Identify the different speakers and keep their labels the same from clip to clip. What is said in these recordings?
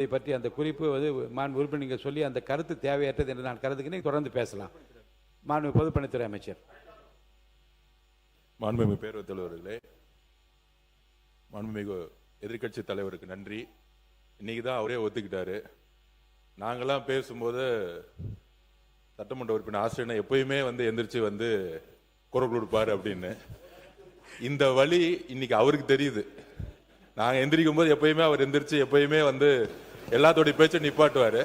Speaker 1: இதை பற்றி அந்த குறிப்பு உறுப்பினர் நீங்கள் சொல்லி அந்த கருத்து தேவையற்றது என்று நான் கருதுகிறேன். தொடர்ந்து பேசலாம். மாண்பு பொதுப்பணித்துறை அமைச்சர்.
Speaker 2: மாண்புமிகு பேரவைத் தலைவர்களே, மாண்புமிகு எதிர்கட்சி தலைவருக்கு நன்றி. இன்னைக்கு தான் அவரே ஒத்துக்கிட்டாரு. நாங்களாம் பேசும்போது சட்டமன்ற உறுப்பினர் ஆசிரியர் எப்பயுமே எந்திரிச்சு குரல் கொடுப்பாரு அப்படின்னு. இந்த வழி இன்னைக்கு அவருக்கு தெரியுது. நாங்க எந்திரிக்கும் போது எப்பயுமே அவர் எந்திரிச்சு எப்பயுமே எல்லாத்தோடைய பேச்சை நிப்பாட்டுவாரு.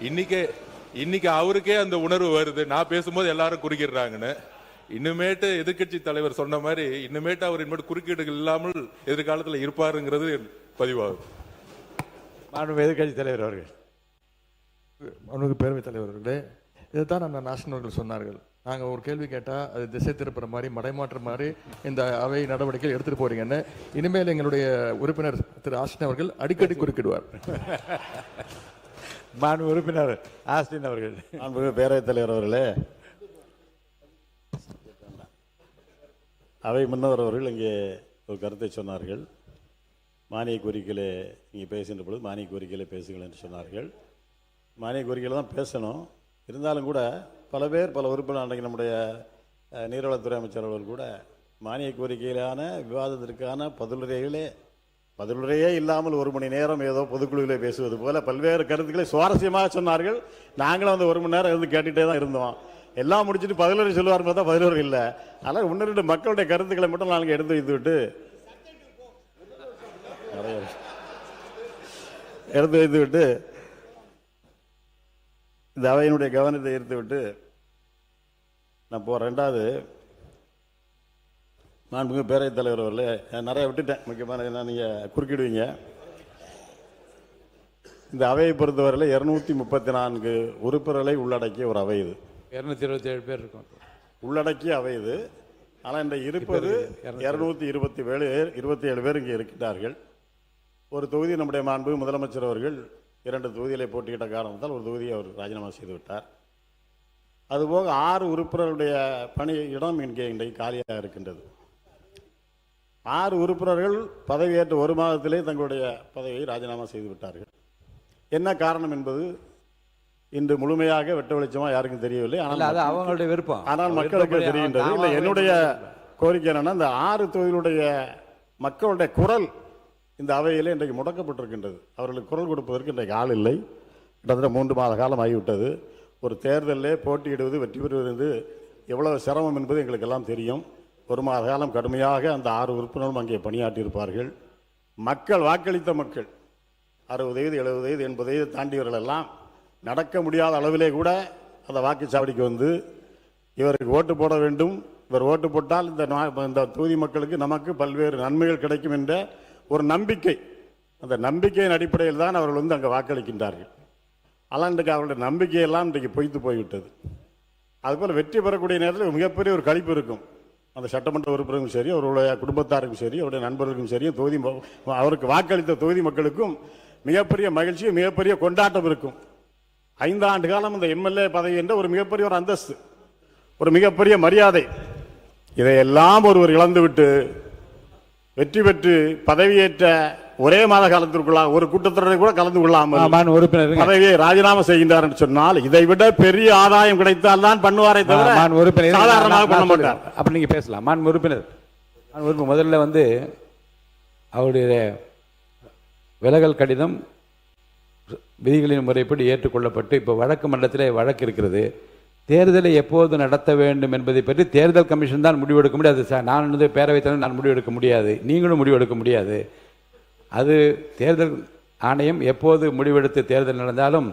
Speaker 2: இன்னைக்கு அவருக்கே அந்த உணர்வு வருது. நான் பேசும்போது எல்லாரும் குறுக்கிடுறாங்கன்னு. இன்னுமேட்டு எதிர்கட்சி தலைவர் சொன்ன மாதிரி இன்னுமேட்டு அவர் இனிமேட்டு குறுக்கீடுகள் இல்லாமல் எதிர்காலத்தில் இருப்பாருங்கிறது பதிவாகும்.
Speaker 1: எதிர்கட்சி தலைவர் அவர்கள்.
Speaker 3: பேரவைத் தலைவர்களே, இதைத்தான் அந்த நேஷனல்கள் சொன்னார்கள். நாங்கள் ஒரு கேள்வி கேட்டால் அது திசை திருப்புற மாதிரி மடைமாற்ற மாதிரி இந்த அவை நடவடிக்கை எடுத்துகிட்டு போறீங்கன்னு இனிமேல் எங்களுடைய உறுப்பினர் திரு ஆஸ்டின் அவர்கள் அடிக்கடி குறுக்கிடுவார்.
Speaker 1: உறுப்பினர் ஆஸ்டின் அவர்கள்.
Speaker 4: பேரவைத் தலைவர் அவர்களே, அவை முன்னவர் அவர்கள் இங்கே ஒரு கருத்தை சொன்னார்கள். மானிய கோரிக்கையிலே நீங்கள் பேசுகின்ற பொழுது மானிய கோரிக்கையிலே பேசுங்கள் என்று சொன்னார்கள். மானிய கோரிக்கையில் தான் பேசணும். இருந்தாலும் கூட பல பேர் பல உறுப்பினர் அன்றைக்கு நம்முடைய நீர்வளத்துறை அமைச்சர் அவர்கள் கூட மானிய கோரிக்கையிலான விவாதத்திற்கான பதிலுரையே இல்லாமல் 1 மணி நேரம் ஏதோ பொதுக்குழுவிலே பேசுவது போல பல்வேறு கருத்துக்களை சுவாரஸ்யமாக சொன்னார்கள். நாங்களும் 1 மணி நேரம் கேட்டுகிட்டே தான் இருந்தோம். எல்லாம் முடிச்சுட்டு பதிலுரை சொல்லுவார் பார்த்தா பதிலுரை இல்லை. அதனால் 1-2 மக்களுடைய கருத்துக்களை மட்டும் நாங்கள் எடுத்து வைத்துவிட்டு இந்த அவையினுடைய கவனத்தை ஈர்த்துவிட்டு நான் போகிறேன். 2வது, மாண்புமிகு பேரவைத் தலைவர் அவர்களே, நிறைய விட்டுட்டேன். முக்கியமான என்ன நீங்கள் குறுக்கிடுவீங்க. இந்த அவையை பொறுத்தவரையில் 234 உறுப்பினர்களை உள்ளடக்கிய ஒரு அவை இது.
Speaker 1: 227 பேர் இருக்கும்
Speaker 4: உள்ளடக்கிய அவை இது. ஆனால் இந்த இருப்பது 227 பேர் இங்கே இருக்கின்றார்கள். ஒரு தொகுதி நம்முடைய மாண்பு முதலமைச்சர் அவர்கள் 2 தொகுதிகளை போட்டியிட்ட காரணத்தால் ஒரு தொகுதியை அவர் ராஜினாமா செய்து விட்டார். அதுபோக 6 உறுப்பினருடைய பணி இடம் இங்கே இன்றைக்கு காலியாக இருக்கின்றது. 6 உறுப்பினர்கள் பதவியேற்ற 1 மாதத்திலே தங்களுடைய பதவியை ராஜினாமா செய்து விட்டார்கள். என்ன காரணம் என்பது இன்று முழுமையாக வெட்ட வெளிச்சமாக யாருக்கும் தெரியவில்லை.
Speaker 1: ஆனால் அவங்களுடைய விருப்பம்.
Speaker 4: ஆனால் மக்களுக்கு தெரிகின்றது. இல்லை, என்னுடைய கோரிக்கை என்னன்னா, இந்த 6 தொகுதிகளுடைய மக்களுடைய குரல் இந்த அவையிலே இன்றைக்கு முடக்கப்பட்டிருக்கின்றது. அவர்களுக்கு குரல் கொடுப்பதற்கு இன்றைக்கு ஆள் இல்லை. கிட்டத்தட்ட 3 மாத காலம் ஆகிவிட்டது. ஒரு தேர்தலிலே போட்டியிடுவது வெற்றி பெறுவது எவ்வளவு சிரமம் என்பது எங்களுக்கு எல்லாம் தெரியும். 1 மாத காலம் கடுமையாக அந்த 6 உறுப்பினரும் அங்கே பணியாற்றியிருப்பார்கள். மக்கள் வாக்களித்த மக்கள் 60 வயது 70 வயது 80 வயது தாண்டியவர்கள் எல்லாம் நடக்க முடியாத அளவிலே கூட அந்த வாக்குச்சாவடிக்கு இவருக்கு ஓட்டு போட வேண்டும், இவர் ஓட்டு போட்டால் இந்த தொகுதி மக்களுக்கு நமக்கு பல்வேறு நன்மைகள் கிடைக்கும் என்ற ஒரு நம்பிக்கை, அந்த நம்பிக்கையின் அடிப்படையில் தான் அவர்கள் அங்கே வாக்களிக்கின்றார்கள். ஆனால் இன்றைக்கு அவருடைய நம்பிக்கையெல்லாம் இன்றைக்கு பொய்த்து போய்விட்டது. அதுபோல் வெற்றி பெறக்கூடிய நேரத்தில் மிகப்பெரிய ஒரு களிப்பு இருக்கும். அந்த சட்டமன்ற உறுப்பினருக்கும் சரி, அவருடைய குடும்பத்தாருக்கும் சரி, அவருடைய நண்பர்களுக்கும் சரி, அவருக்கு வாக்களித்த தொகுதி மக்களுக்கும் மிகப்பெரிய மகிழ்ச்சி, மிகப்பெரிய கொண்டாட்டம் இருக்கும். 5 ஆண்டு காலம் இந்த எம்எல்ஏ பதவி என்ற ஒரு மிகப்பெரிய ஒரு அந்தஸ்து, ஒரு மிகப்பெரிய மரியாதை, இதையெல்லாம் ஒருவர் இழந்துவிட்டு வெற்றி பெற்று பதவியேற்ற ஒரே மாத காலத்திற்குள்ள ஒரு கூட்டத்தொடரை கூட கலந்து கொள்ளாமல் பதவியை ராஜினாமா செய்கின்றார் என்று சொன்னால் இதை விட பெரிய ஆதாயம் கிடைத்தால் தான் பண்ணுவாரே தவிர சாதாரணமாக பண்ண மாட்டார்.
Speaker 1: அப்ப நீங்க பேசலாம். உறுப்பினர் முதல்ல அவருடைய விலகல் கடிதம் விதிகளின் முறைப்படி ஏற்றுக்கொள்ளப்பட்டு இப்போ வழக்கு மன்றத்தில் வழக்கு இருக்கிறது. தேர்தலை எப்போது நடத்த வேண்டும் என்பதை பற்றி தேர்தல் கமிஷன் தான் முடிவெடுக்க முடியாது. நான் பேரவைத் தலைவர் நான் முடிவெடுக்க முடியாது, நீங்களும் முடிவெடுக்க முடியாது. அது தேர்தல் ஆணையம் எப்போது முடிவெடுத்து தேர்தல் நடந்தாலும்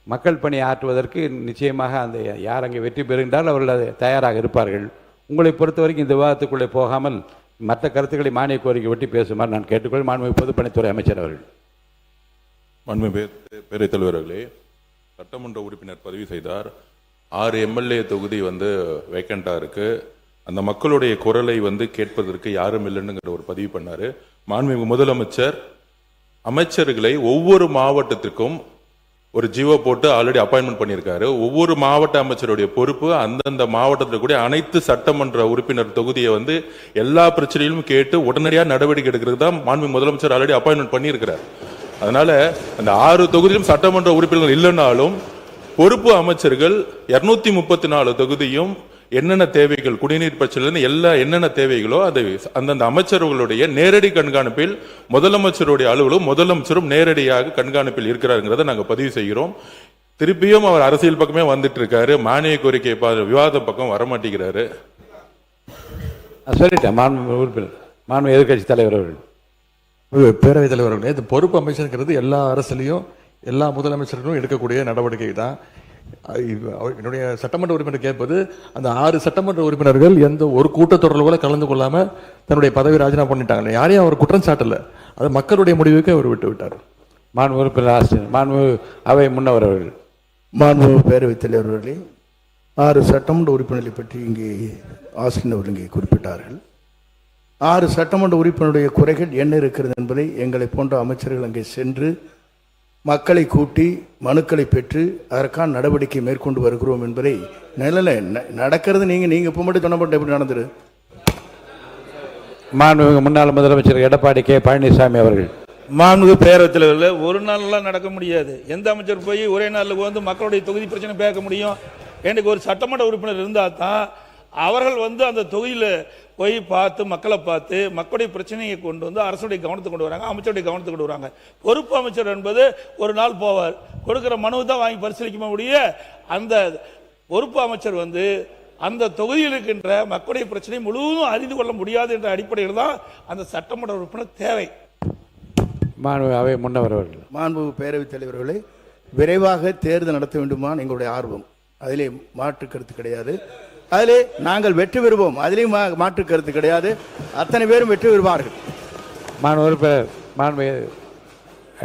Speaker 1: மக்கள் பணி ஆற்றுவதற்கு நிச்சயமாக அந்த யார் அங்கே வெற்றி பெறுகின்றால் அவர்கள் அது தயாராக இருப்பார்கள். உங்களை பொறுத்த வரைக்கும் இந்த விவாதத்துக்குள்ளே போகாமல் மற்ற கருத்துக்களை மானிய கோரிக்கை ஒட்டி பேசுமாறு நான் கேட்டுக்கொள். மாண்புமிகு பொதுப்பணித்துறை அமைச்சர் அவர்கள்.
Speaker 2: மாண்புமிகு பேரவைத் தலைவர்களே, சட்டமன்ற உறுப்பினர் பதிவு செய்தார். 6 எம்எல்ஏ தொகுதி வேக்கண்டா இருக்கு. அந்த மக்களுடைய குரலை கேட்பதற்கு யாரும் இல்லைன்னுங்கிற ஒரு பதிவு பண்ணாரு. மாண்புமிகு முதலமைச்சர் அமைச்சர்களை ஒவ்வொரு மாவட்டத்திற்கும் ஒரு ஜியோ போட்டு ஆல்ரெடி அப்பாயின்மெண்ட் பண்ணியிருக்காரு. ஒவ்வொரு மாவட்ட அமைச்சருடைய பொறுப்பு அந்தந்த மாவட்டத்தில் கூட அனைத்து சட்டமன்ற உறுப்பினர் தொகுதியை எல்லா பிரச்சனையிலும் கேட்டு உடனடியாக நடவடிக்கை எடுக்கிறது தான் மாண்புமிகு முதலமைச்சர் ஆல்ரெடி அப்பாயின்மெண்ட் பண்ணியிருக்கிறார். அதனால அந்த 6 தொகுதியிலும் சட்டமன்ற உறுப்பினர்கள் இல்லைன்னாலும் பொறுப்பு அமைச்சர்கள் 234 தொகுதியும் என்னென்ன தேவைகள், குடிநீர் பிரச்சனை எல்லாம் என்னென்ன தேவைகளோ அது அந்தந்த அமைச்சர்களுடைய நேரடி கண்காணிப்பில் முதலமைச்சருடைய அலுவலும் முதலமைச்சரும் நேரடியாக கண்காணிப்பில் இருக்கிறாருங்கிறத நாங்கள் பதிவு செய்கிறோம். திருப்பியும் அவர் அரசியல் பக்கமே வந்துட்டு இருக்காரு, மானிய கோரிக்கை விவாத பக்கம் வரமாட்டேங்கிறாரு.
Speaker 1: சொல்லிட்டேன். மாண்பு உறுப்பினர், மாண்பு எதிர்கட்சி தலைவர் அவர்கள்.
Speaker 3: பேரவைத் தலைவர் அவர்களே, இந்த பொறுப்பு அமைச்சருங்கிறது எல்லா அரசுலையும் எல்லா முதலமைச்சர்களும் எடுக்கக்கூடிய நடவடிக்கை தான். என்னுடைய சட்டமன்ற உறுப்பினர் கேட்பது, அந்த 6 சட்டமன்ற உறுப்பினர்கள் எந்த ஒரு கூட்டத்தொடரில் கூட கலந்து கொள்ளாம தன்னுடைய பதவி ராஜினாமா பண்ணிட்டாங்க. யாரையும் அவர் குற்றம் சாட்டல, அது மக்களுடைய முடிவுக்கு அவர் விட்டு விட்டார்.
Speaker 1: மாண்பு உறுப்பினர் ஆஸ்டின், மாண்பு அவை முன்னவர் அவர்கள்.
Speaker 5: மாண்பு பேரவைத் தலைவர் அவர்களே, 6 சட்டமன்ற உறுப்பினர்களை பற்றி இங்கே ஆஸ்டின் அவர்கள் இங்கே குறிப்பிட்டார்கள். 6 சட்டமன்ற உறுப்பினருடைய குறைகள் என்ன இருக்கிறது என்பதை எங்களை போன்ற அமைச்சர்கள் அங்கே சென்று மக்களை கூட்டி மனுக்களை பெற்று அதற்கான நடவடிக்கை மேற்கொண்டு வருகிறோம் என்பதை நடக்கிறது. நீங்க இப்போ மட்டும் சொன்ன எப்படி நடந்துரு?
Speaker 1: மாண்புமிகு முன்னாள் முதலமைச்சர் எடப்பாடி கே பழனிசாமி அவர்கள்.
Speaker 6: மாண்புமிகு பேரவைத் தலைவர்கள், ஒரு நாள்லாம் நடக்க முடியாது. எந்த அமைச்சர் போய் ஒரே நாளில் வந்து மக்களுடைய தொகுதி பிரச்சனை பேச முடியும்? எனக்கு ஒரு சட்டமன்ற உறுப்பினர் இருந்தால் தான் அவர்கள் வந்து அந்த தொகுதியில் போய் பார்த்து மக்களை பார்த்து மக்களுடைய பிரச்சனையை கொண்டு வந்து அரசுடைய கவனத்துக்கு கொண்டு வராங்க, அமைச்சருடைய கவனத்துக்கு கொண்டு வராங்க. பொறுப்பு அமைச்சர் என்பது ஒரு நாள் போவார், கொடுக்குற மனுவை தான் வாங்கி பரிசீலிக்க முடிய, அந்த பொறுப்பு அமைச்சர் வந்து அந்த தொகுதியில் இருக்கின்ற மக்களுடைய பிரச்சனை முழுவதும் அறிந்து கொள்ள முடியாது என்ற அடிப்படையில் தான் அந்த சட்டமன்ற உறுப்பினர் தேவை.
Speaker 1: மாண்பு அவை முன்னவர் அவர்கள்.
Speaker 5: மாண்பு பேரவைத் தலைவர்களே, விரைவாக தேர்தல் நடத்த வேண்டுமான் எங்களுடைய ஆர்வம், அதிலே மாற்று கருத்து கிடையாது. அதிலே நாங்கள் வெற்றி பெறுவோம், அதிலேயும் மாற்று கருத்து கிடையாது. அத்தனை பேரும் வெற்றி பெறுவார்கள்.
Speaker 1: மாண்பு உறுப்பினர் மாண்பு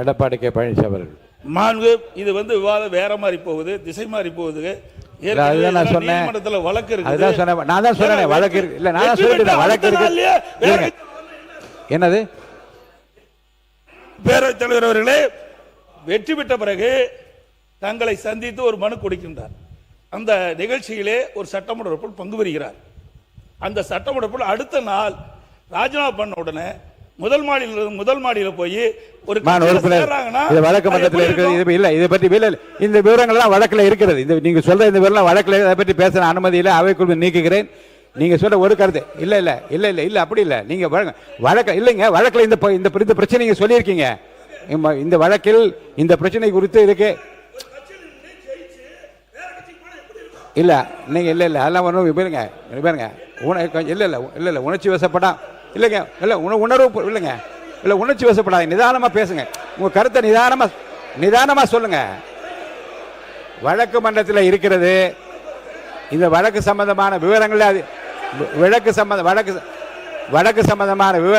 Speaker 1: எடப்பாடி கே பழனிசாமி அவர்கள்.
Speaker 6: மாண்பு, இது வந்து விவாதம் வேற மாதிரி போகுது, திசை மாதிரி போகுது.
Speaker 1: அதுதான் நான் சொன்னேன்,
Speaker 6: வழக்கு இருக்கு.
Speaker 1: அதுதான் சொன்னேன், நான் தான் சொன்னேன் வழக்கு இருக்கு. இல்ல நான் தான் சொல்லிட்டேன் வழக்கு இருக்கு. என்னது?
Speaker 6: பேரவைத் தலைவர் அவர்களே, வெற்றி பெற்ற பிறகு தங்களை சந்தித்து ஒரு மனு கொடுக்கின்றார். அந்த நிகழ்ச்சியிலே ஒரு சட்டமன்ற உறுப்பினர் பங்கு பெறுகிறார். அந்த சட்டமன்ற உறுப்பினர் அடுத்த நாள் ராஜினாமா பண்ண உடனே முதல் மாடியில் போய் ஒரு
Speaker 1: வழக்கு மன்றத்தில் இருக்கிறது. இல்ல இதை பற்றி இந்த விவரங்கள் எல்லாம் வழக்கில் இருக்கிறது. இந்த நீங்க சொல்ற இந்த விவரம் வழக்கில் அதை பற்றி பேச அனுமதி இல்லை, அவைக்குள் நீக்குகிறேன். நீங்க சொல்ற ஒரு கருத்து இல்ல இல்ல இல்ல இல்ல இல்ல அப்படி இல்ல. நீங்க வழக்கு இல்லைங்க, வழக்கில் இந்த பிரச்சனை நீங்க சொல்லியிருக்கீங்க. இந்த வழக்கில் இந்த பிரச்சனை குறித்து இருக்கு இல்ல நீங்க இல்ல இல்ல அதெல்லாம் ஒன்றும் பாருங்க இல்ல இல்ல இல்ல இல்ல உணர்ச்சி வசப்படா இல்லைங்க, இல்ல உணர்வு இல்லைங்க, இல்ல உணர்ச்சி வசப்படாது, நிதானமா பேசுங்க. உங்க கருத்தை நிதானமா சொல்லுங்க. வழக்கு மன்றத்தில் இருக்கிறது. இந்த வழக்கு சம்பந்தமான விவரங்கள் வழக்கு சம்பந்தமான விவரம்